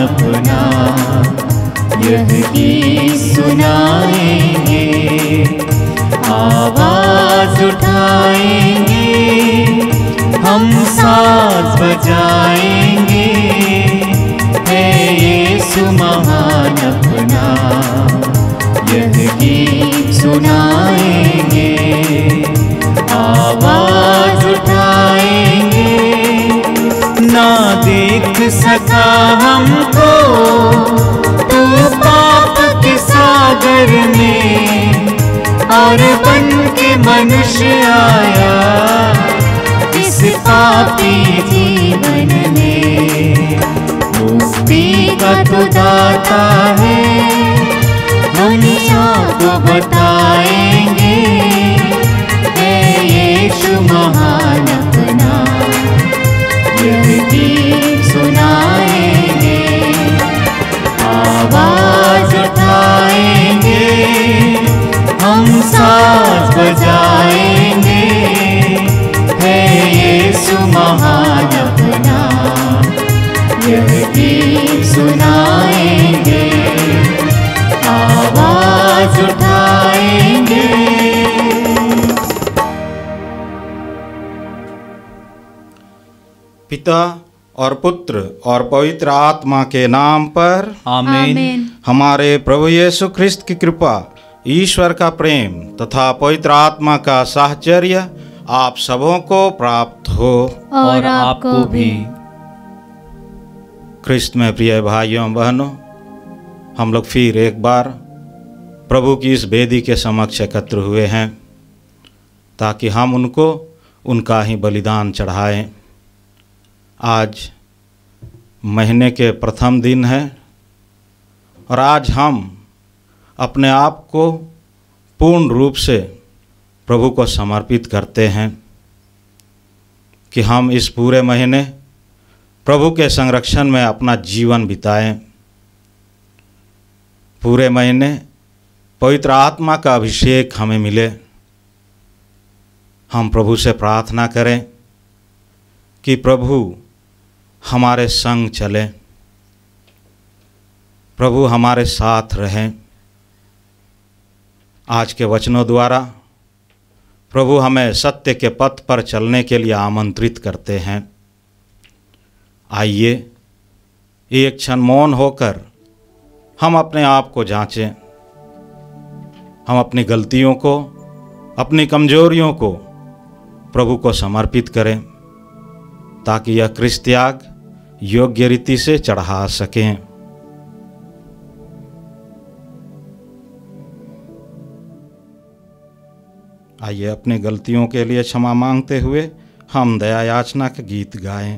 अपना यह गीत सुनाएंगे, आवाज उठाएंगे, हम साथ बजाएंगे, है यीशु महान अपना यह गीत सुनाएंगे, आवाज उठाएंगे। ना देख सका हमको तू पाप के सागर में, और बन के मनुष्य आया इस पापी जीवन में। मुक्ति का तो दाता है, दुनिया को बताएंगे, है यीशु महान अपना यह गीत सुनाएंगे, आवाज उठाएंगे, हम साथ बजाएंगे, है यीशु महान अपना यह गीत सुनाएंगे, आवाज उठाएंगे। पिता और पुत्र और पवित्र आत्मा के नाम पर आमीन। हमारे प्रभु यीशु ख्रिस्त की कृपा, ईश्वर का प्रेम तथा पवित्र आत्मा का साहचर्य आप सबों को प्राप्त हो और आपको भी। ख्रिस्त में प्रिय भाइयों बहनों, हम लोग फिर एक बार प्रभु की इस वेदी के समक्ष एकत्र हुए हैं ताकि हम उनको उनका ही बलिदान चढ़ाएं। आज महीने के प्रथम दिन है और आज हम अपने आप को पूर्ण रूप से प्रभु को समर्पित करते हैं कि हम इस पूरे महीने प्रभु के संरक्षण में अपना जीवन बिताएं। पूरे महीने पवित्र आत्मा का अभिषेक हमें मिले। हम प्रभु से प्रार्थना करें कि प्रभु हमारे संग चले, प्रभु हमारे साथ रहें। आज के वचनों द्वारा प्रभु हमें सत्य के पथ पर चलने के लिए आमंत्रित करते हैं। आइए एक क्षण मौन होकर हम अपने आप को जांचें, हम अपनी गलतियों को, अपनी कमजोरियों को प्रभु को समर्पित करें ताकि यह क्रिस्त त्याग योग्य रीति से चढ़ा सकें। आइए अपनी गलतियों के लिए क्षमा मांगते हुए हम दया याचना का गीत गाएं।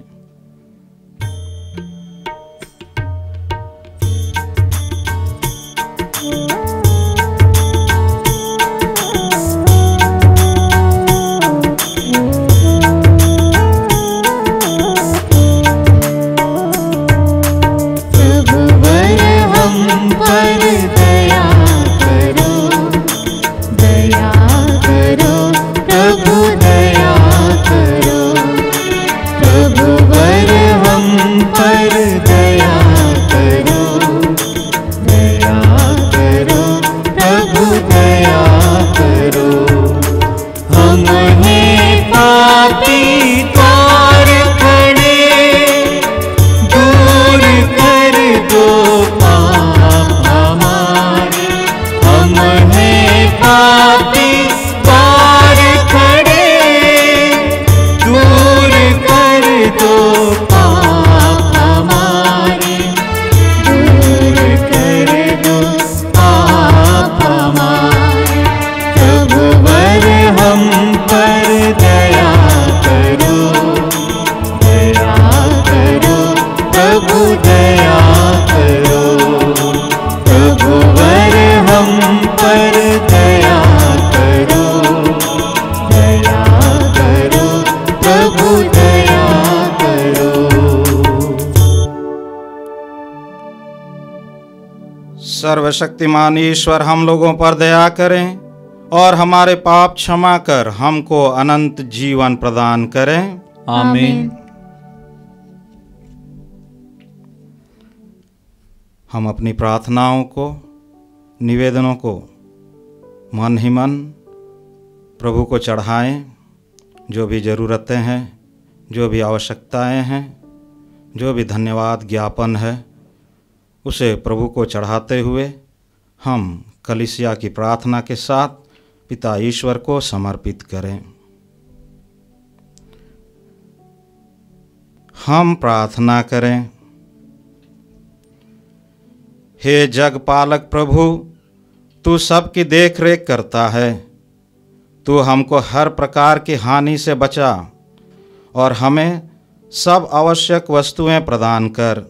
सर्वशक्तिमान ईश्वर हम लोगों पर दया करें और हमारे पाप क्षमा कर हमको अनंत जीवन प्रदान करें। आमीन। हम अपनी प्रार्थनाओं को, निवेदनों को मन ही मन प्रभु को चढ़ाएं। जो भी ज़रूरतें हैं, जो भी आवश्यकताएं हैं, जो भी धन्यवाद ज्ञापन है, उसे प्रभु को चढ़ाते हुए हम कलीसिया की प्रार्थना के साथ पिता ईश्वर को समर्पित करें। हम प्रार्थना करें। हे जगपालक प्रभु, तू सबकी देख रेख करता है। तू हमको हर प्रकार की हानि से बचा और हमें सब आवश्यक वस्तुएं प्रदान कर।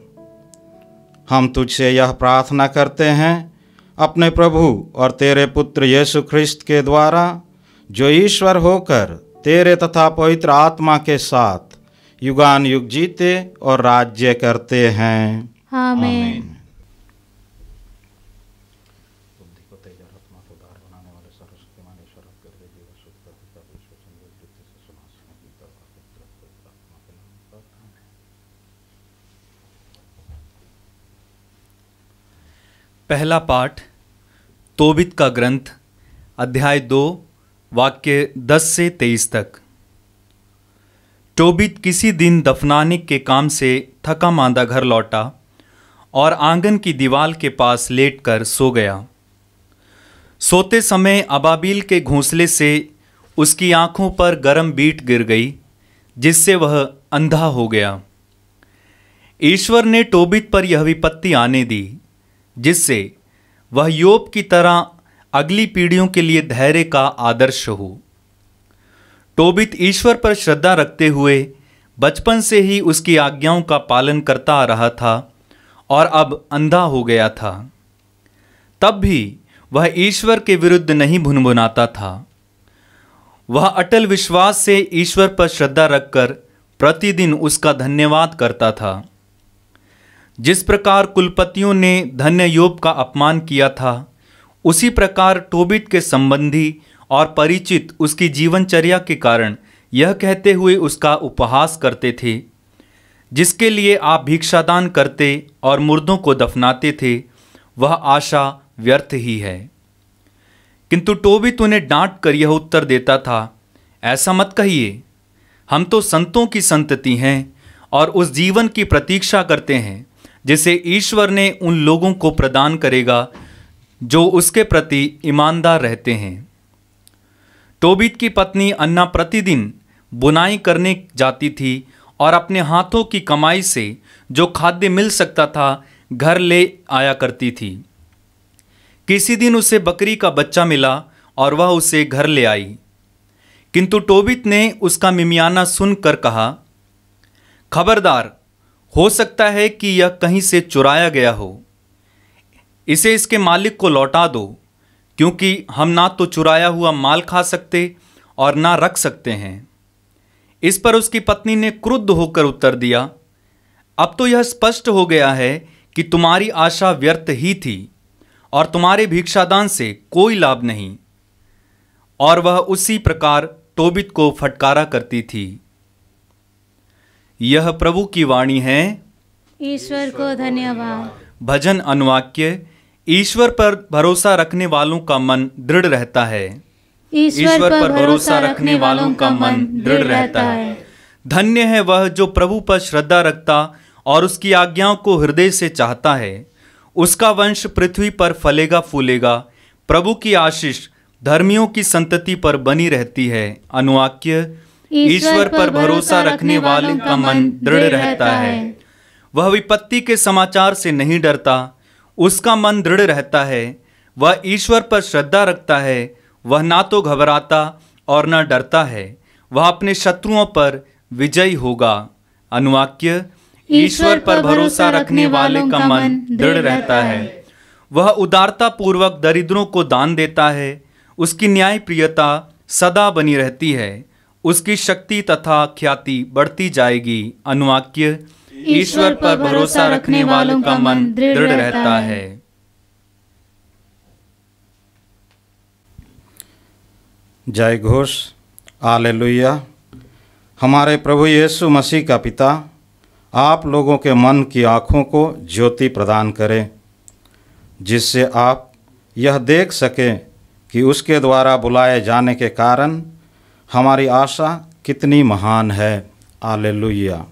हम तुझसे यह प्रार्थना करते हैं अपने प्रभु और तेरे पुत्र यीशु ख्रिस्त के द्वारा, जो ईश्वर होकर तेरे तथा पवित्र आत्मा के साथ युगान युग जीते और राज्य करते हैं। आमीन। पहला पाठ तोबित का ग्रंथ, अध्याय 2, वाक्य 10 से 23 तक। तोबित किसी दिन दफनाने के काम से थका मांदा घर लौटा और आंगन की दीवार के पास लेटकर सो गया। सोते समय अबाबील के घोंसले से उसकी आंखों पर गर्म बीट गिर गई, जिससे वह अंधा हो गया। ईश्वर ने तोबित पर यह विपत्ति आने दी, जिससे वह योब की तरह अगली पीढ़ियों के लिए धैर्य का आदर्श हो। तोबित ईश्वर पर श्रद्धा रखते हुए बचपन से ही उसकी आज्ञाओं का पालन करता आ रहा था और अब अंधा हो गया था। तब भी वह ईश्वर के विरुद्ध नहीं भुनभुनाता था। वह अटल विश्वास से ईश्वर पर श्रद्धा रखकर प्रतिदिन उसका धन्यवाद करता था। जिस प्रकार कुलपतियों ने धन्य योब का अपमान किया था, उसी प्रकार तोबित के संबंधी और परिचित उसकी जीवनचर्या के कारण यह कहते हुए उसका उपहास करते थे, जिसके लिए आप भिक्षादान करते और मुर्दों को दफनाते थे, वह आशा व्यर्थ ही है। किंतु तोबित उन्हें डांट कर यह उत्तर देता था, ऐसा मत कहिए, हम तो संतों की संतति हैं और उस जीवन की प्रतीक्षा करते हैं जिसे ईश्वर ने उन लोगों को प्रदान करेगा जो उसके प्रति ईमानदार रहते हैं। तोबित की पत्नी अन्ना प्रतिदिन बुनाई करने जाती थी और अपने हाथों की कमाई से जो खाद्य मिल सकता था घर ले आया करती थी। किसी दिन उसे बकरी का बच्चा मिला और वह उसे घर ले आई, किंतु तोबित ने उसका मिमियाना सुनकर कहा, खबरदार, हो सकता है कि यह कहीं से चुराया गया हो। इसे इसके मालिक को लौटा दो, क्योंकि हम ना तो चुराया हुआ माल खा सकते और ना रख सकते हैं। इस पर उसकी पत्नी ने क्रुद्ध होकर उत्तर दिया, अब तो यह स्पष्ट हो गया है कि तुम्हारी आशा व्यर्थ ही थी और तुम्हारे भिक्षादान से कोई लाभ नहीं। और वह उसी प्रकार तोबित को फटकारा करती थी। यह प्रभु की वाणी है। ईश्वर को धन्यवाद। भजन अनुवाक्य। ईश्वर पर भरोसा रखने वालों का मन दृढ़ रहता है। ईश्वर पर भरोसा रखने वालों का मन दृढ़ रहता है। धन्य है वह जो प्रभु पर श्रद्धा रखता और उसकी आज्ञाओं को हृदय से चाहता है। उसका वंश पृथ्वी पर फलेगा फूलेगा। प्रभु की आशीष धर्मियों की संतति पर बनी रहती है। अनुवाक्य। ईश्वर पर भरोसा रखने वाले का मन दृढ़ रहता है। वह विपत्ति के समाचार से नहीं डरता, उसका मन दृढ़ रहता है। वह ईश्वर पर श्रद्धा रखता है, वह ना तो घबराता और न डरता है। वह अपने शत्रुओं पर विजयी होगा। अनुवाक्य। ईश्वर पर भरोसा रखने वाले का मन दृढ़ रहता है। वह उदारता पूर्वक दरिद्रों को दान देता है। उसकी न्याय प्रियता सदा बनी रहती है। उसकी शक्ति तथा ख्याति बढ़ती जाएगी। अनुवाक्य। ईश्वर पर भरोसा रखने वालों का मन दृढ़ रहता है। जय घोष। हालेलुया। हमारे प्रभु यीशु मसीह का पिता आप लोगों के मन की आँखों को ज्योति प्रदान करें जिससे आप यह देख सकें कि उसके द्वारा बुलाए जाने के कारण हमारी आशा कितनी महान है। हालेलुया।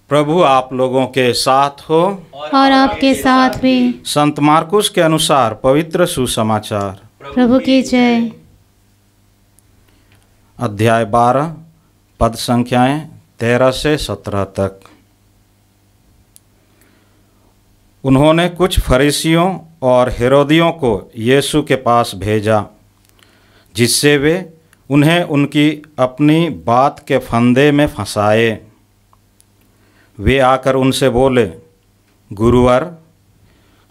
प्रभु आप लोगों के साथ हो और आपके साथ भी। संत मार्कुस के अनुसार पवित्र सुसमाचार। प्रभु की जय। अध्याय 12 पद संख्याएं 13 से 17 तक। उन्होंने कुछ फरीसियों और हेरोदियों को यीशु के पास भेजा, जिससे वे उन्हें उनकी अपनी बात के फंदे में फंसाए। वे आकर उनसे बोले, गुरुवर,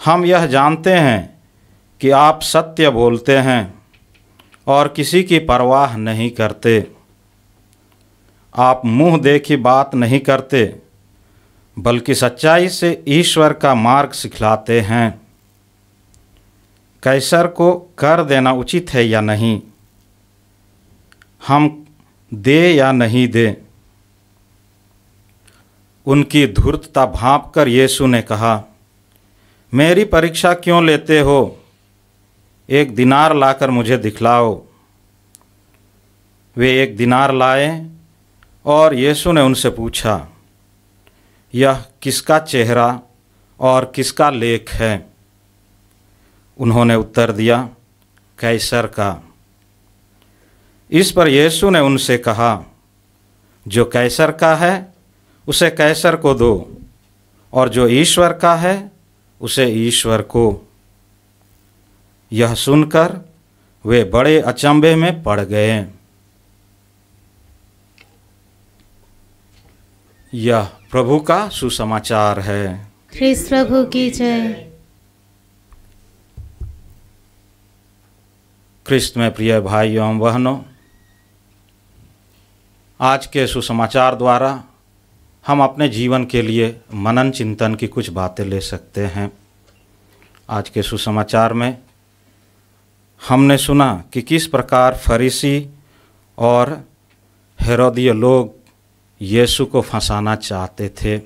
हम यह जानते हैं कि आप सत्य बोलते हैं और किसी की परवाह नहीं करते। आप मुंह देखी बात नहीं करते, बल्कि सच्चाई से ईश्वर का मार्ग सिखलाते हैं। कैसर को कर देना उचित है या नहीं, हम दे या नहीं दे। उनकी धूर्तता भांपकर यीशु ने कहा, मेरी परीक्षा क्यों लेते हो? एक दिनार लाकर मुझे दिखलाओ। वे एक दिनार लाए और यीशु ने उनसे पूछा, यह किसका चेहरा और किसका लेख है? उन्होंने उत्तर दिया, कैसर का। इस पर यीशु ने उनसे कहा, जो कैसर का है उसे कैसर को दो, और जो ईश्वर का है उसे ईश्वर को। यह सुनकर वे बड़े अचंभे में पड़ गए। यह प्रभु का सुसमाचार है। ख्रिस्त प्रभु की जय। ख्रिस्त में प्रिय भाइयों एवं बहनों, आज के सुसमाचार द्वारा हम अपने जीवन के लिए मनन चिंतन की कुछ बातें ले सकते हैं। आज के सुसमाचार में हमने सुना कि किस प्रकार फरीसी और हेरोदिय लोग यीशु को फंसाना चाहते थे,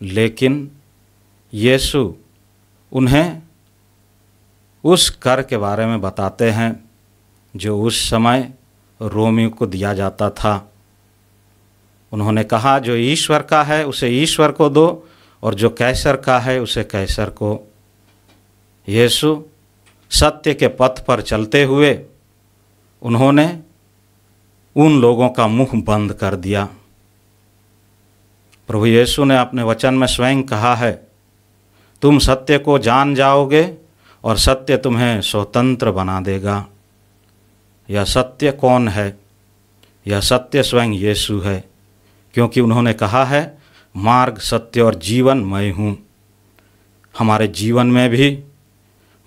लेकिन यीशु उन्हें उस कर के बारे में बताते हैं जो उस समय रोमियों को दिया जाता था। उन्होंने कहा, जो ईश्वर का है उसे ईश्वर को दो, और जो कैसर का है उसे कैसर को। यीशु सत्य के पथ पर चलते हुए उन्होंने उन लोगों का मुंह बंद कर दिया। प्रभु यीशु ने अपने वचन में स्वयं कहा है, तुम सत्य को जान जाओगे और सत्य तुम्हें स्वतंत्र बना देगा। यह सत्य कौन है? यह सत्य स्वयं यीशु है, क्योंकि उन्होंने कहा है, मार्ग सत्य और जीवन मैं हूँ। हमारे जीवन में भी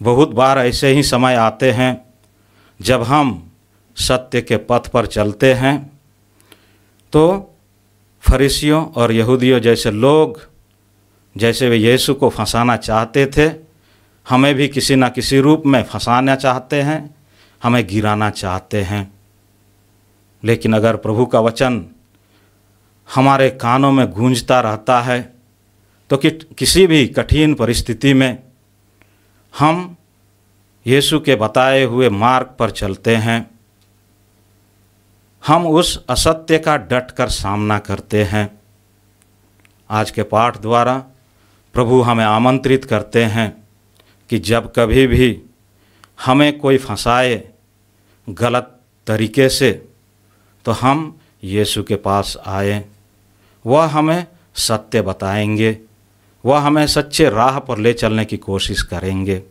बहुत बार ऐसे ही समय आते हैं जब हम सत्य के पथ पर चलते हैं तो फरीसियों और यहूदियों जैसे लोग, जैसे वे यीशु को फंसाना चाहते थे, हमें भी किसी न किसी रूप में फंसाना चाहते हैं, हमें गिराना चाहते हैं। लेकिन अगर प्रभु का वचन हमारे कानों में गूंजता रहता है तो किसी भी कठिन परिस्थिति में हम यीशु के बताए हुए मार्ग पर चलते हैं। हम उस असत्य का डट कर सामना करते हैं। आज के पाठ द्वारा प्रभु हमें आमंत्रित करते हैं कि जब कभी भी हमें कोई फंसाए गलत तरीके से, तो हम यीशु के पास आए। वह हमें सत्य बताएंगे, वह हमें सच्चे राह पर ले चलने की कोशिश करेंगे।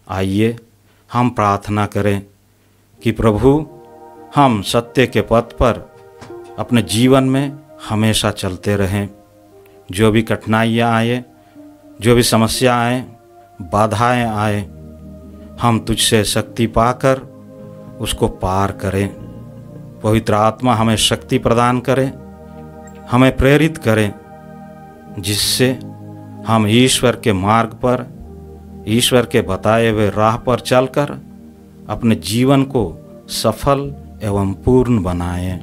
आइए हम प्रार्थना करें कि प्रभु हम सत्य के पथ पर अपने जीवन में हमेशा चलते रहें। जो भी कठिनाइयाँ आए, जो भी समस्या आए, बाधाएं आए, हम तुझसे शक्ति पाकर उसको पार करें। पवित्र आत्मा हमें शक्ति प्रदान करे, हमें प्रेरित करें, जिससे हम ईश्वर के मार्ग पर, ईश्वर के बताए हुए राह पर चलकर अपने जीवन को सफल एवं पूर्ण बनाएं।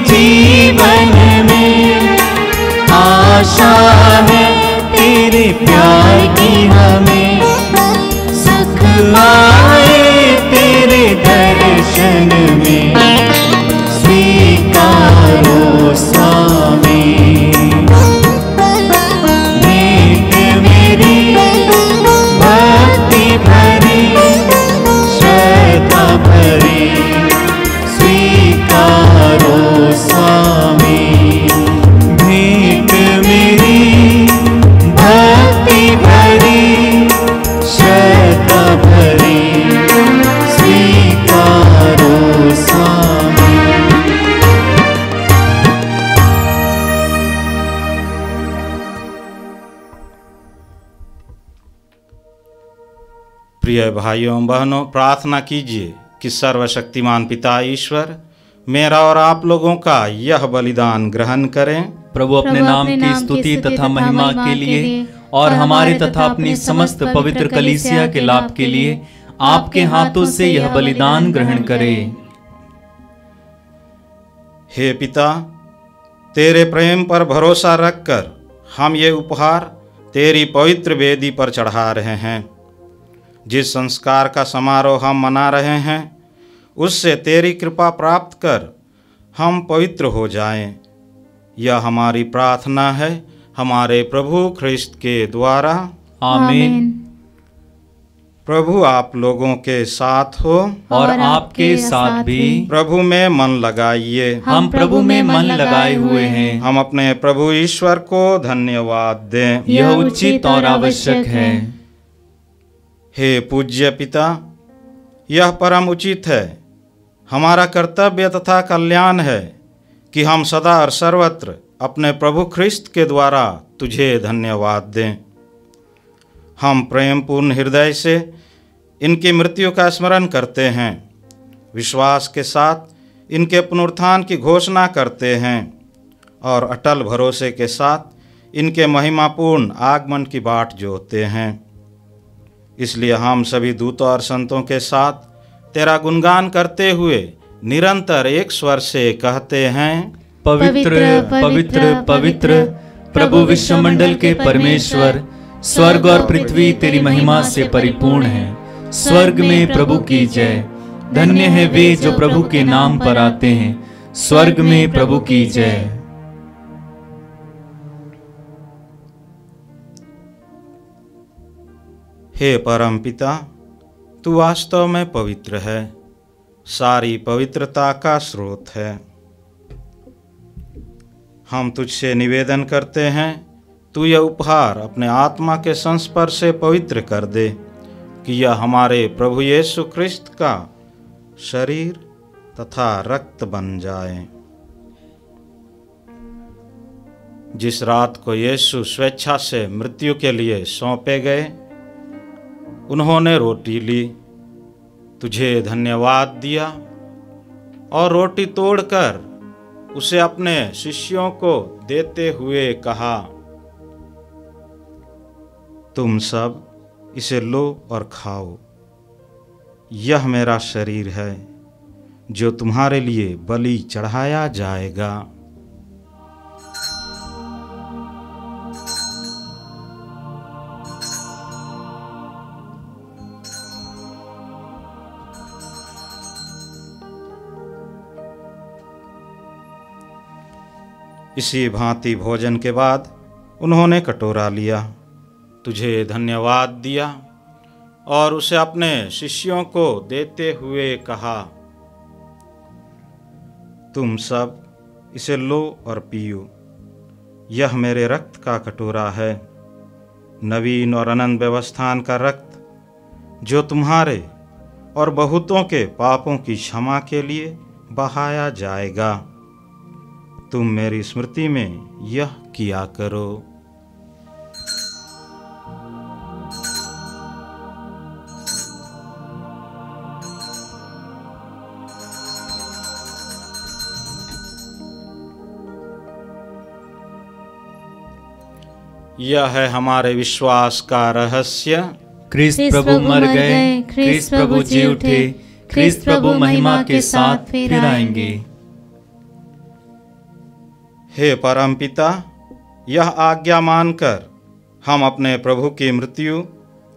जीवन में आशा है तेरे प्यार की हमें, सुख आए तेरे दर्शन में, स्वीकारो स्वामी। भेंट मेरी भक्ति भरी श्रद्धा भरी, स्वीकारो स्वामी। भेंट मेरी भक्ति भरी श्रद्धा भरी, स्वीकारो स्वामी। प्रिय भाइयों बहनों, प्रार्थना कीजिए कि सर्वशक्तिमान पिता ईश्वर मेरा और आप लोगों का यह बलिदान ग्रहण करें। प्रभु अपने नाम की स्तुति तथा महिमा के लिए और हमारे तथा अपनी समस्त पवित्र कलीसिया के लाभ के लिए आपके हाथों से यह बलिदान ग्रहण करे। हे पिता, तेरे प्रेम पर भरोसा रखकर हम ये उपहार तेरी पवित्र वेदी पर चढ़ा रहे हैं। जिस संस्कार का समारोह हम मना रहे हैं उससे तेरी कृपा प्राप्त कर हम पवित्र हो जाएं। यह हमारी प्रार्थना है हमारे प्रभु ख्रिस्त के द्वारा। आमीन। प्रभु आप लोगों के साथ हो और आपके साथ भी। प्रभु में मन लगाइए। हम प्रभु में मन लगाए हुए हैं। हम अपने प्रभु ईश्वर को धन्यवाद दें। यह उचित और आवश्यक है। हे पूज्य पिता, यह परम उचित है, हमारा कर्तव्य तथा कल्याण है कि हम सदा और सर्वत्र अपने प्रभु ख्रिस्त के द्वारा तुझे धन्यवाद दें। हम प्रेम पूर्ण हृदय से इनकी मृत्यु का स्मरण करते हैं, विश्वास के साथ इनके पुनरुत्थान की घोषणा करते हैं और अटल भरोसे के साथ इनके महिमापूर्ण आगमन की बाट जोहते हैं। इसलिए हम सभी दूतों और संतों के साथ तेरा गुणगान करते हुए निरंतर एक स्वर से कहते हैं, पवित्र पवित्र पवित्र प्रभु विश्वमंडल के परमेश्वर, स्वर्ग और पृथ्वी तेरी महिमा से परिपूर्ण है। स्वर्ग में प्रभु की जय। धन्य है वे जो प्रभु के नाम पर आते हैं। स्वर्ग में प्रभु की जय। हे परम पिता, तू वास्तव में पवित्र है, सारी पवित्रता का स्रोत है। हम तुझसे निवेदन करते हैं, तू यह उपहार अपने आत्मा के संस्पर्श से पवित्र कर दे कि यह हमारे प्रभु यीशु ख्रिस्त का शरीर तथा रक्त बन जाए। जिस रात को यीशु स्वेच्छा से मृत्यु के लिए सौंपे गए, उन्होंने रोटी ली, तुझे धन्यवाद दिया और रोटी तोड़कर उसे अपने शिष्यों को देते हुए कहा, तुम सब इसे लो और खाओ। यह मेरा शरीर है जो तुम्हारे लिए बलि चढ़ाया जाएगा। इसी भांति भोजन के बाद उन्होंने कटोरा लिया, तुझे धन्यवाद दिया और उसे अपने शिष्यों को देते हुए कहा, तुम सब इसे लो और पियो। यह मेरे रक्त का कटोरा है, नवीन और अनंत व्यवस्थान का रक्त, जो तुम्हारे और बहुतों के पापों की क्षमा के लिए बहाया जाएगा। तुम मेरी स्मृति में यह किया करो। यह है हमारे विश्वास का रहस्य। क्रिस्त प्रभु मर गए, क्रिस्त प्रभु जी उठे, क्रिस्त प्रभु महिमा के साथ फिर आएंगे। हे परमपिता, यह आज्ञा मानकर हम अपने प्रभु की मृत्यु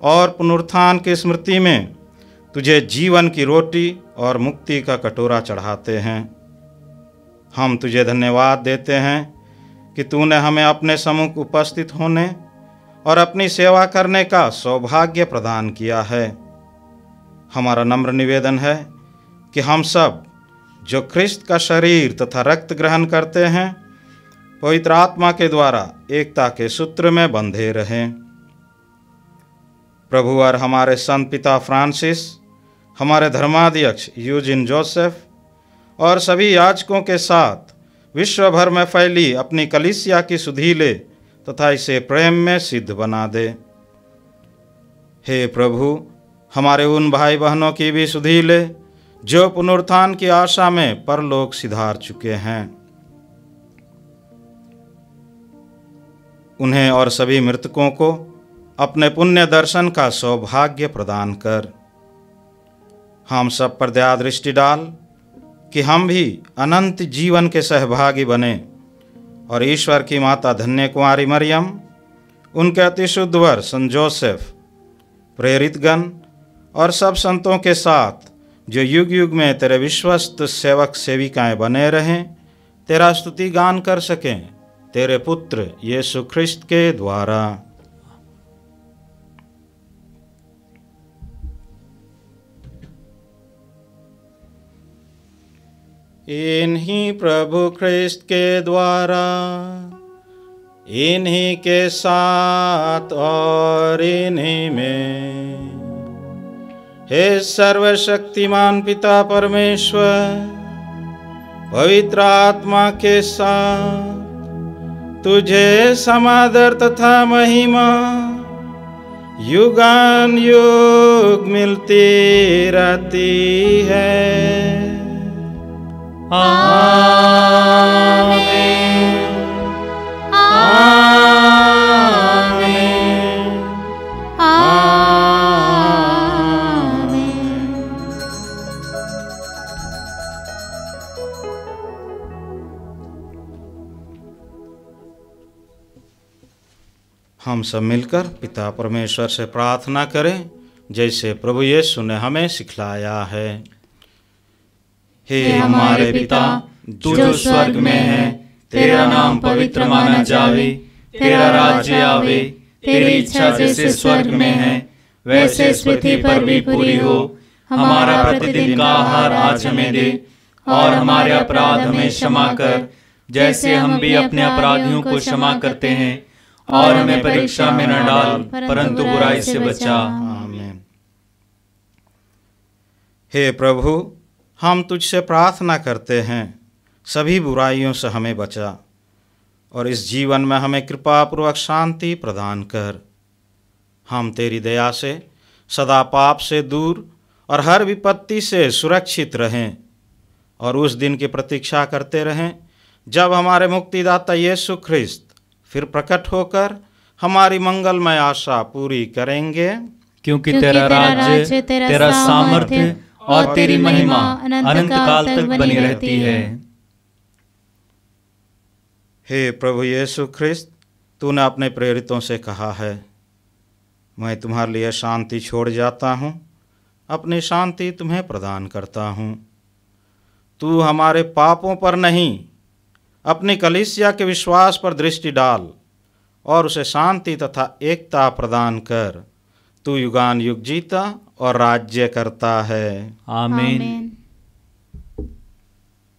और पुनरुत्थान की स्मृति में तुझे जीवन की रोटी और मुक्ति का कटोरा चढ़ाते हैं। हम तुझे धन्यवाद देते हैं कि तूने हमें अपने सम्मुख उपस्थित होने और अपनी सेवा करने का सौभाग्य प्रदान किया है। हमारा नम्र निवेदन है कि हम सब जो ख्रिस्त का शरीर तथा रक्त ग्रहण करते हैं, पवित्र आत्मा के द्वारा एकता के सूत्र में बंधे रहें। प्रभु और हमारे संत पिता फ्रांसिस, हमारे धर्माध्यक्ष यूजिन जोसेफ और सभी याजकों के साथ विश्व भर में फैली अपनी कलीसिया की सुधि ले तथा इसे प्रेम में सिद्ध बना दे। हे प्रभु, हमारे उन भाई बहनों की भी सुधि ले जो पुनरुत्थान की आशा में परलोक सिधार चुके हैं। उन्हें और सभी मृतकों को अपने पुण्य दर्शन का सौभाग्य प्रदान कर। हम सब पर दया दृष्टि डाल कि हम भी अनंत जीवन के सहभागी बने और ईश्वर की माता धन्य कुमारी मरियम, उनके अतिशुद्ध वर संत जोसेफ, प्रेरितगण और सब संतों के साथ जो युग युग में तेरे विश्वस्त सेवक सेविकाएं बने रहें, तेरा स्तुति गान कर सकें तेरे पुत्र यीशु ख्रिस्त के द्वारा। इन्हीं प्रभु ख्रिस्त के द्वारा, इन्हीं के साथ और इन्हीं में, हे सर्वशक्तिमान पिता परमेश्वर, पवित्र आत्मा के साथ तुझे समादर तथा महिमा युगान युग मिलती रहती है। आमीन, आमीन, आमीन। हम सब मिलकर पिता परमेश्वर से प्रार्थना करें जैसे प्रभु यीशु ने हमें सिखलाया है। हे हमारे पिता, तू जो स्वर्ग में है, तेरा नाम पवित्र माना जावे, तेरा राज्य आवे, तेरी इच्छा जैसे स्वर्ग में है वैसे इस पृथ्वी पर भी पूरी हो। हमारा प्रतिदिन का आहार आज हमें दे, और हमारे अपराध हमें क्षमा कर जैसे हम भी अपने अपराधियों को क्षमा करते हैं, और हमें परीक्षा में न डाल परंतु बुराई से बचा। आमीन। हे प्रभु, हम तुझसे प्रार्थना करते हैं, सभी बुराइयों से हमें बचा और इस जीवन में हमें कृपापूर्वक शांति प्रदान कर। हम तेरी दया से सदा पाप से दूर और हर विपत्ति से सुरक्षित रहें और उस दिन की प्रतीक्षा करते रहें जब हमारे मुक्तिदाता यीशु ख्रिस्त फिर प्रकट होकर हमारी मंगलमय आशा पूरी करेंगे। क्योंकि तेरा राज्य, तेरा सामर्थ्य और तेरी महिमा अनंत काल तक बनी रहती है। हे प्रभु यीशु ख्रिस्त, तूने अपने प्रेरितों से कहा है, मैं तुम्हारे लिए शांति छोड़ जाता हूँ, अपनी शांति तुम्हें प्रदान करता हूँ। तू हमारे पापों पर नहीं, अपनी कलीसिया के विश्वास पर दृष्टि डाल और उसे शांति तथा एकता प्रदान कर। तू युगान युग जीता और राज्य करता है। आमीन।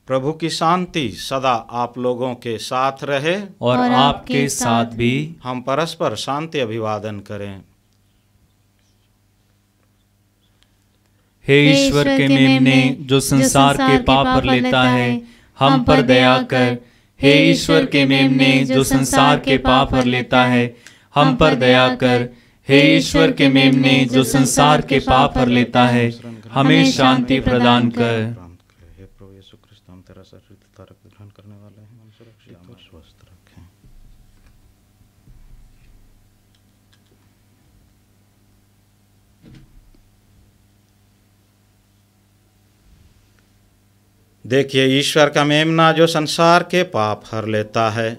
प्रभु की शांति सदा आप लोगों के साथ रहे और आपके साथ भी। हम परस्पर शांति अभिवादन करें। हे ईश्वर के मेमने, जो संसार के पाप पर लेता है, हम पर दया कर। हे ईश्वर के मेमने, जो संसार के पाप पर लेता है, हम पर दया कर। हे ईश्वर के मेमने, जो संसार के पाप पर लेता है, हमें शांति प्रदान कर। हे प्रभु यीशु ख्रिस्त, हम तेरा शरीर तथा रक्त ग्रहण करने वाले हैं, हम सुरक्षित और स्वस्थ रखें। देखिए ईश्वर का मेमना जो संसार के पाप हर लेता है।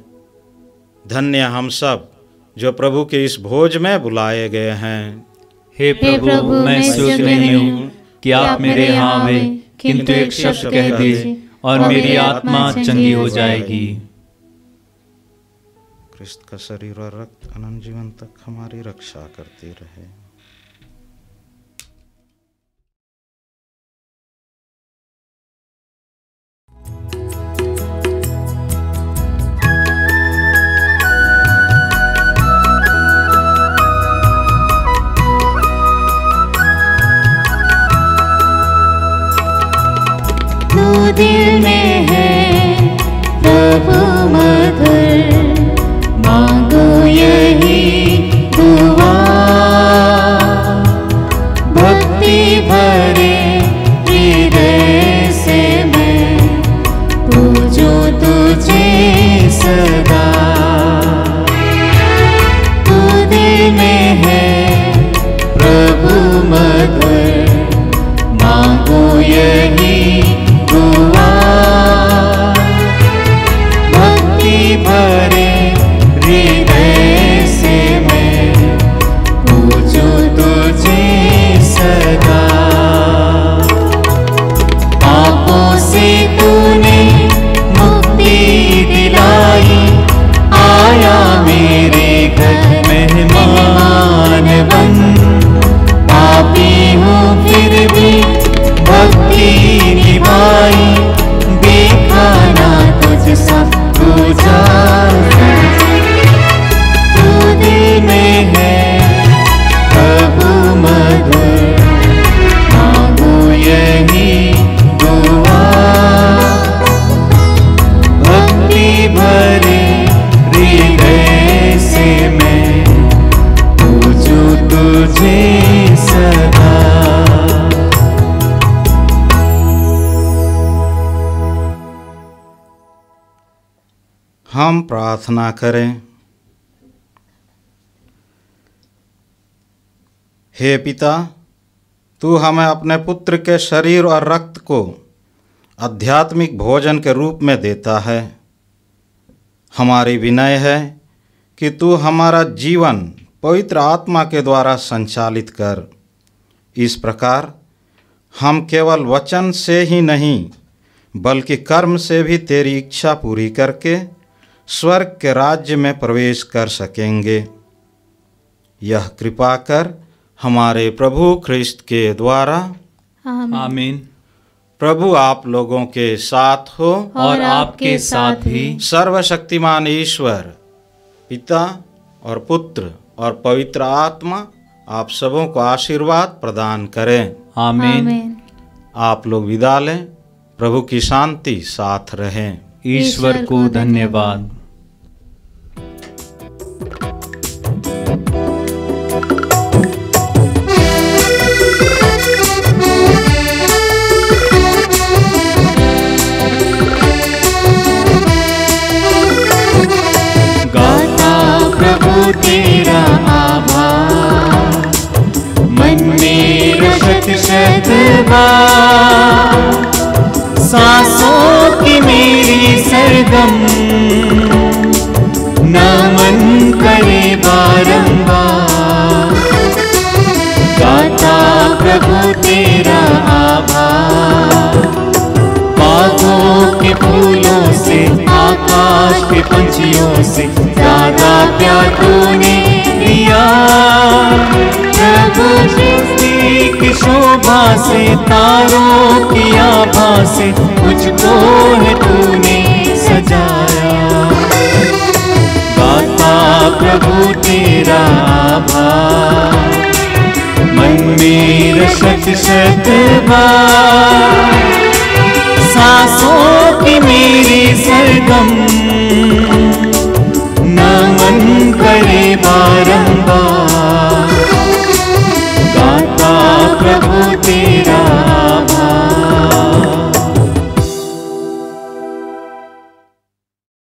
धन्य हम सब जो प्रभु के इस भोज में बुलाए गए हैं। हे प्रभु, मैं योग्य नहीं हूँ कि आप मेरे यहाँ आवे, किंतु एक शब्द कह दीजिए और मेरी आत्मा चंगी हो जाएगी। क्रिस्त का शरीर और रक्त अनंत जीवन तक हमारी रक्षा करती रहे। दिल में है प्रभु मधुर, मांगो यही दुआ। भक्ति भरे हृदय से मैं पूजूं तुझे सदा। तू दिल में है प्रभु मधुर, मांगो यही दुआ। भक्ति भरे हृदय से मैं पूजूं तुझे सदा। पापों से तूने मुक्ति दिलाई, आया मेरे घर मेहमान बन। पापी हूँ फिर भी भक्ति निभाई, देखा ना तुझ सा तुझा। तू दिल में है प्रभु मधुर, मांगो यही दुआ। भक्ति भरे हृदय से मैं पूजूं तुझे सदा। हम प्रार्थना करें। हे पिता, तू हमें अपने पुत्र के शरीर और रक्त को आध्यात्मिक भोजन के रूप में देता है। हमारी विनय है कि तू हमारा जीवन पवित्र आत्मा के द्वारा संचालित कर। इस प्रकार हम केवल वचन से ही नहीं बल्कि कर्म से भी तेरी इच्छा पूरी करके स्वर्ग के राज्य में प्रवेश कर सकेंगे। यह कृपा कर हमारे प्रभु ख्रिस्त के द्वारा। आमीन। प्रभु आप लोगों के साथ हो और आपके साथ भी। सर्वशक्तिमान ईश्वर पिता और पुत्र और पवित्र आत्मा आप सबों को आशीर्वाद प्रदान करें। आमीन। आप लोग विदा लें। प्रभु की शांति साथ रहें। ईश्वर को धन्यवाद। गाता प्रभु तेरा आभार, मन मेरा शत शत बार। सांसों की मेरी सरगम नमन करे बारंबार। गाता प्रभु तेरा आभार, बागों के फूलों से आकाश के पंछियों से ज्यादा प्यार तूने दिया। प्रभु सृष्टि की शोभा से तारों की आभा से मुझको है तूने सजाया। गाता प्रभु तेरा आभार, मन मेरा शत शत बार। सांसों की मेरी सरगम नमन करे बारंबार।